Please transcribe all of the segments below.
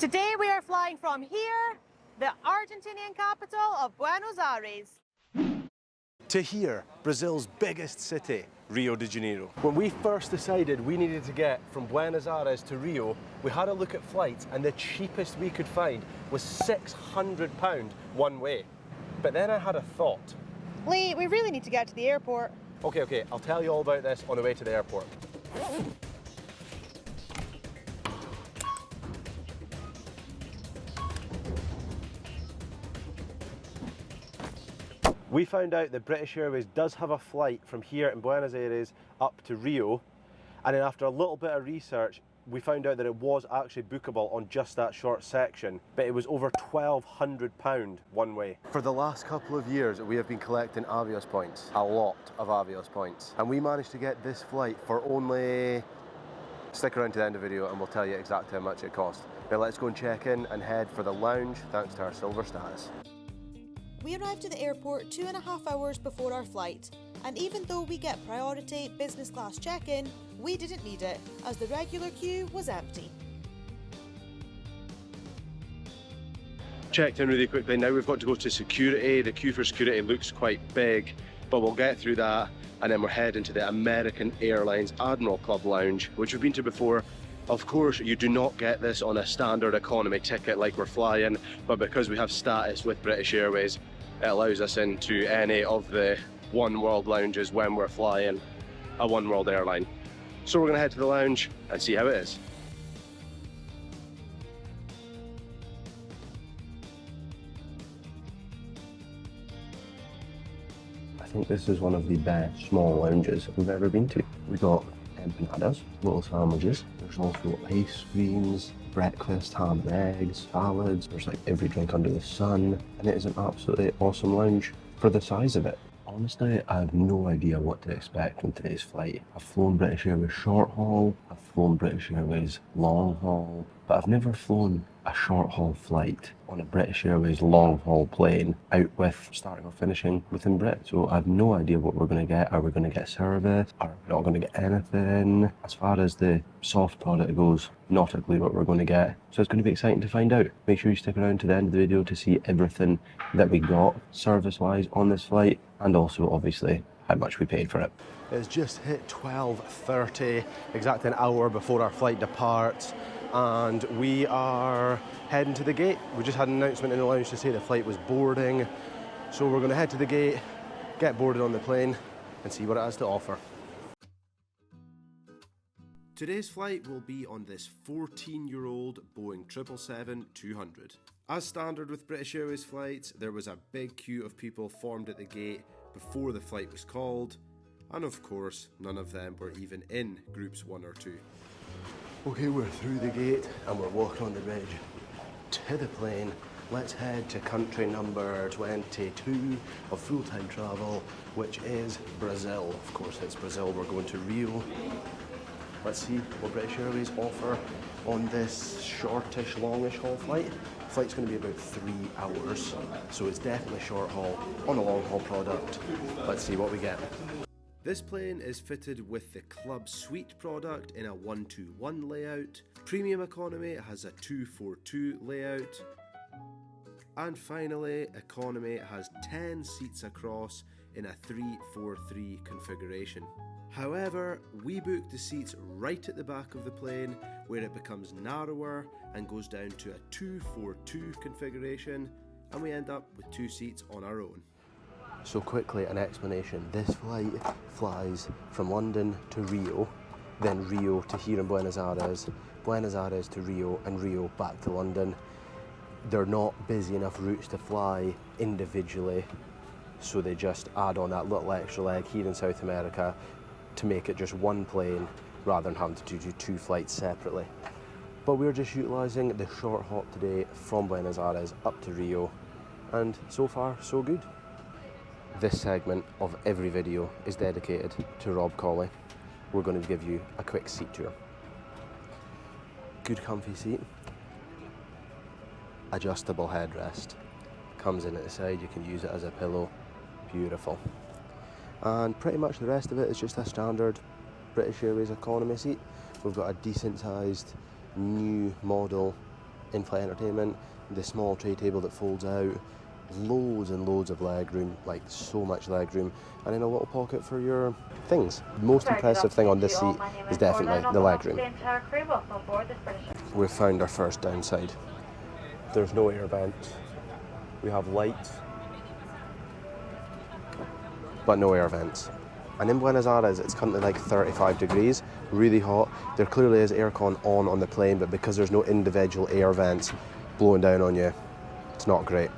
Today we are flying from here, the Argentinian capital of Buenos Aires, to here, Brazil's biggest city, Rio De Janeiro. When we first decided we needed to get from Buenos Aires to Rio, we had a look at flights and the cheapest we could find was £600 one way. But then I had a thought. Lee, we really need to get to the airport. Okay, I'll tell you all about this on the way to the airport. We found out that British Airways does have a flight from here in Buenos Aires up to Rio, and then after a little bit of research we found out that it was actually bookable on just that short section, but it was over £1,200 one way. For the last couple of years we have been collecting Avios points, a lot of Avios points, and we managed to get this flight for only... Stick around to the end of the video and we'll tell you exactly how much it cost. Now let's go and check in and head for the lounge thanks to our silver status. We arrived at the airport 2.5 hours before our flight, and even though we get priority business class check-in, we didn't need it, as the regular queue was empty. Checked in really quickly, now we've got to go to security. The queue for security looks quite big, but we'll get through that, and then we're heading to the American Airlines Admiral Club Lounge, which we've been to before. Of course, you do not get this on a standard economy ticket like we're flying, but because we have status with British Airways, it allows us into any of the One World lounges when we're flying a One World airline. So we're going to head to the lounge and see how it is. I think this is one of the best small lounges we've ever been to. We got empanadas, little sandwiches. There's also ice creams, breakfast, ham and eggs, salads. There's like every drink under the sun, and it is an absolutely awesome lounge for the size of it. Honestly, I have no idea what to expect on today's flight. I've flown British Airways short haul, I've flown British Airways long haul, but I've never flown a short haul flight on a British Airways long haul plane out with starting or finishing within Brit. So I have no idea what we're going to get. Are we going to get service? Are we not going to get anything? As far as the soft product goes, not a clue what we're going to get. So it's going to be exciting to find out. Make sure you stick around to the end of the video to see everything that we got service wise on this flight, and also obviously how much we paid for it. It's just hit 12:30, exactly an hour before our flight departs, and we are heading to the gate. We just had an announcement in the lounge to say the flight was boarding, so we're going to head to the gate, get boarded on the plane and see what it has to offer. Today's flight will be on this 14-year-old Boeing 777-200. As standard with British Airways flights, there was a big queue of people formed at the gate before the flight was called, and of course none of them were even in groups 1 or 2. Okay, we're through the gate and we're walking on the bridge to the plane. Let's head to country number 22 of full-time travel, which is Brazil. Of course it's Brazil, we're going to Rio. Let's see what British Airways offer on this shortish, longish haul flight. The flight's going to be about 3 hours, so it's definitely short haul on a long haul product. Let's see what we get. This plane is fitted with the Club Suite product in a 121 layout. Premium Economy has a 242 layout. And finally, Economy has 10 seats across in a 343 configuration. However, we booked the seats right at the back of the plane, where it becomes narrower and goes down to a 242 configuration, and we end up with 2 seats on our own. So quickly, an explanation. This flight flies from London to Rio, then Rio to here in Buenos Aires to Rio, and Rio back to London. They're not busy enough routes to fly individually, so they just add on that little extra leg here in South America to make it just one plane rather than having to do 2 flights separately. But we're just utilising the short hop today from Buenos Aires up to Rio, and so far so good. This segment of every video is dedicated to Rob Colley. We're going to give you a quick seat tour. Good comfy seat, adjustable headrest, comes in at the side, you can use it as a pillow, beautiful. And pretty much the rest of it is just a standard British Airways economy seat. We've got a decent sized new model in-flight entertainment, the small tray table that folds out, loads and loads of leg room, like so much leg room, and then a little pocket for your things. The most impressive thing on this seat is definitely the leg room. We've found our first downside. There's no air vent. We have light, but no air vents. And in Buenos Aires, it's currently like 35 degrees, really hot. There clearly is aircon on the plane, but because there's no individual air vents blowing down on you, it's not great.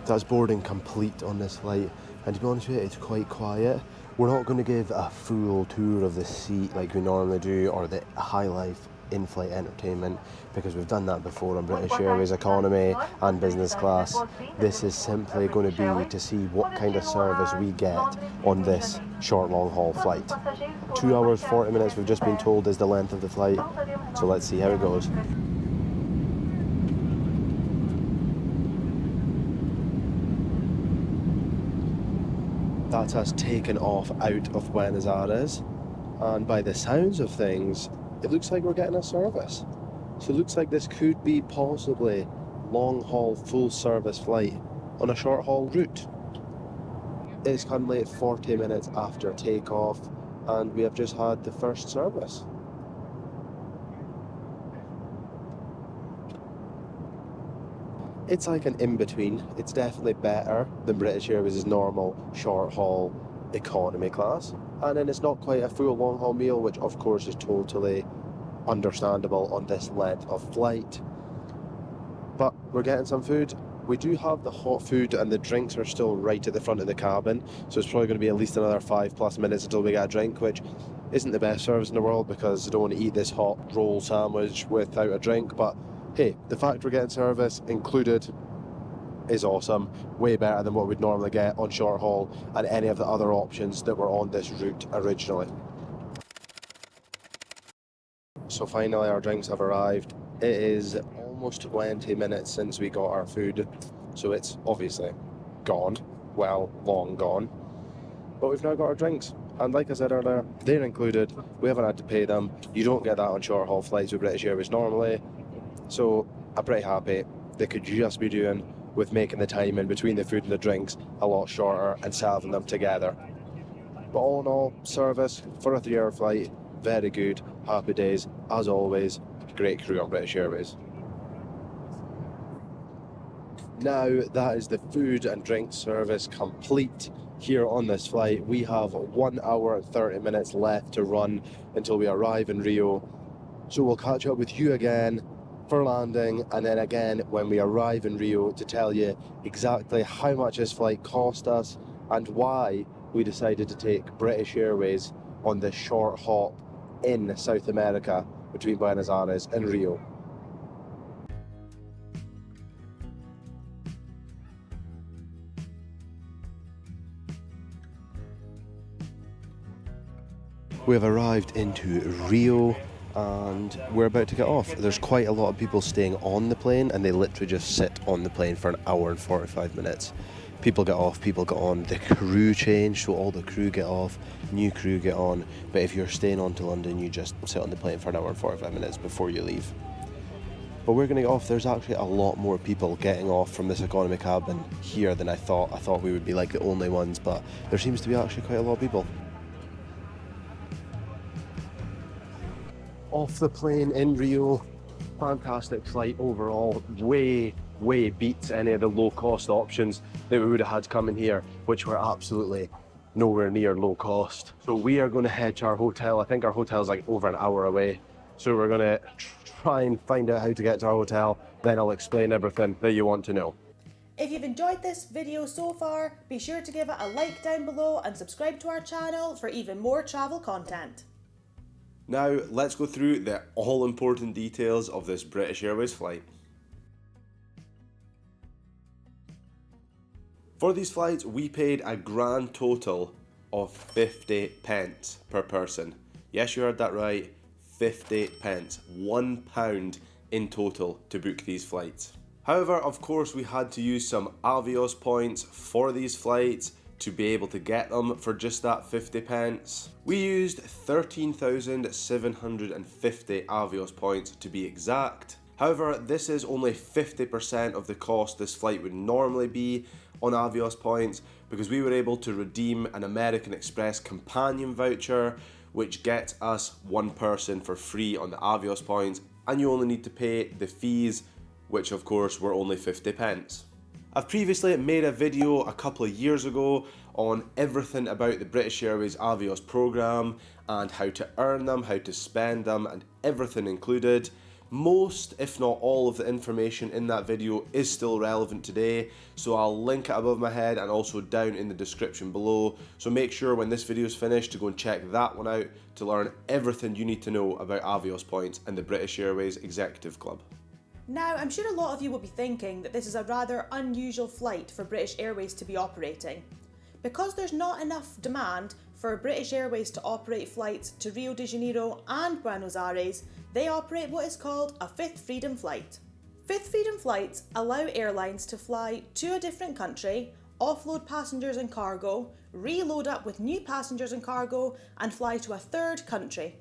That's boarding complete on this flight, and to be honest with you, it's quite quiet. We're not going to give a full tour of the seat like we normally do, or the high life in-flight entertainment, because we've done that before on British Airways economy and business class. This is simply going to be to see what kind of service we get on this short long haul flight. 2 hours 40 minutes we've just been told is the length of the flight, so let's see how it goes. That's us taken off out of Buenos Aires, and by the sounds of things, it looks like we're getting a service. So it looks like this could be possibly long haul full service flight on a short haul route. It's currently 40 minutes after takeoff, and we have just had the first service. It's like an in-between. It's definitely better than British Airways' normal short haul economy class. And then it's not quite a full long haul meal, which of course is totally understandable on this length of flight. But we're getting some food. We do have the hot food, and the drinks are still right at the front of the cabin, so it's probably going to be at least another 5+ minutes until we get a drink, which isn't the best service in the world because I don't want to eat this hot roll sandwich without a drink. But hey, the fact we're getting service included is awesome. Way better than what we'd normally get on short haul and any of the other options that were on this route originally. So finally our drinks have arrived. It is almost 20 minutes since we got our food, so it's obviously gone, well, long gone. But we've now got our drinks, and like I said earlier, they're included. We haven't had to pay them. You don't get that on short haul flights with British Airways normally, so I'm pretty happy. They could just be doing with making the time in between the food and the drinks a lot shorter and serving them together. But all in all, service for a 3-hour flight, very good, happy days, as always, great crew on British Airways. Now that is the food and drink service complete here on this flight. We have 1 hour and 30 minutes left to run until we arrive in Rio. So we'll catch up with you again for landing, and then again when we arrive in Rio to tell you exactly how much this flight cost us and why we decided to take British Airways on this short hop in South America between Buenos Aires and Rio. We have arrived into Rio and we're about to get off. There's quite a lot of people staying on the plane, and they literally just sit on the plane for 1 hour and 45 minutes. People get off, people get on, the crew change, so all the crew get off, new crew get on, but if you're staying on to London, you just sit on the plane for 1 hour and 45 minutes before you leave. But we're going to get off. There's actually a lot more people getting off from this economy cabin here than I thought. I thought we would be like the only ones, but there seems to be actually quite a lot of people. Off the plane in Rio, fantastic flight overall, way beats any of the low cost options that we would have had coming here, which were absolutely nowhere near low cost. So we are going to head to our hotel. I think our hotel is like over 1 hour away, so we're going to try and find out how to get to our hotel, then I'll explain everything that you want to know. If you've enjoyed this video so far, be sure to give it a like down below and subscribe to our channel for even more travel content. Now, let's go through the all-important details of this British Airways flight. For these flights, we paid a grand total of 50 pence per person. Yes, you heard that right, 50 pence, £1 in total to book these flights. However, of course, we had to use some Avios points for these flights to be able to get them for just that 50 pence. We used 13,750 Avios points to be exact, However, this is only 50% of the cost this flight would normally be on Avios points, because we were able to redeem an American Express companion voucher which gets us one person for free on the Avios points, and you only need to pay the fees, which of course were only 50 pence. I've previously made a video a couple of years ago on everything about the British Airways Avios programme and how to earn them, how to spend them, and everything included. Most, if not all, of the information in that video is still relevant today, so I'll link it above my head and also down in the description below. So make sure when this video is finished to go and check that one out to learn everything you need to know about Avios points and the British Airways Executive Club. Now, I'm sure a lot of you will be thinking that this is a rather unusual flight for British Airways to be operating. Because there's not enough demand for British Airways to operate flights to Rio De Janeiro and Buenos Aires, they operate what is called a Fifth Freedom flight. Fifth Freedom flights allow airlines to fly to a different country, offload passengers and cargo, reload up with new passengers and cargo, and fly to a third country.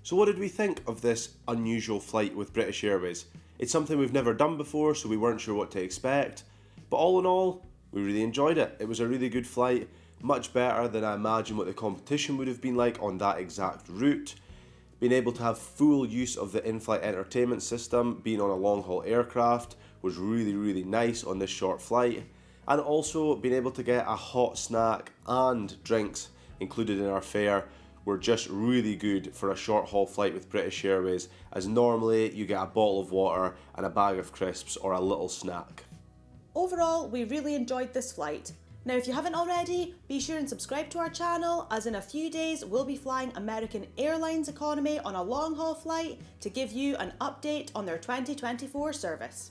So what did we think of this unusual flight with British Airways? It's something we've never done before, so we weren't sure what to expect. But all in all, we really enjoyed it. It was a really good flight, much better than I imagine what the competition would have been like on that exact route. Being able to have full use of the in-flight entertainment system, being on a long-haul aircraft, was really nice on this short flight. And also being able to get a hot snack and drinks included in our fare were just really good for a short haul flight with British Airways, as normally you get a bottle of water and a bag of crisps or a little snack. Overall, we really enjoyed this flight. Now, if you haven't already, be sure and subscribe to our channel, as in a few days we'll be flying American Airlines economy on a long haul flight to give you an update on their 2024 service.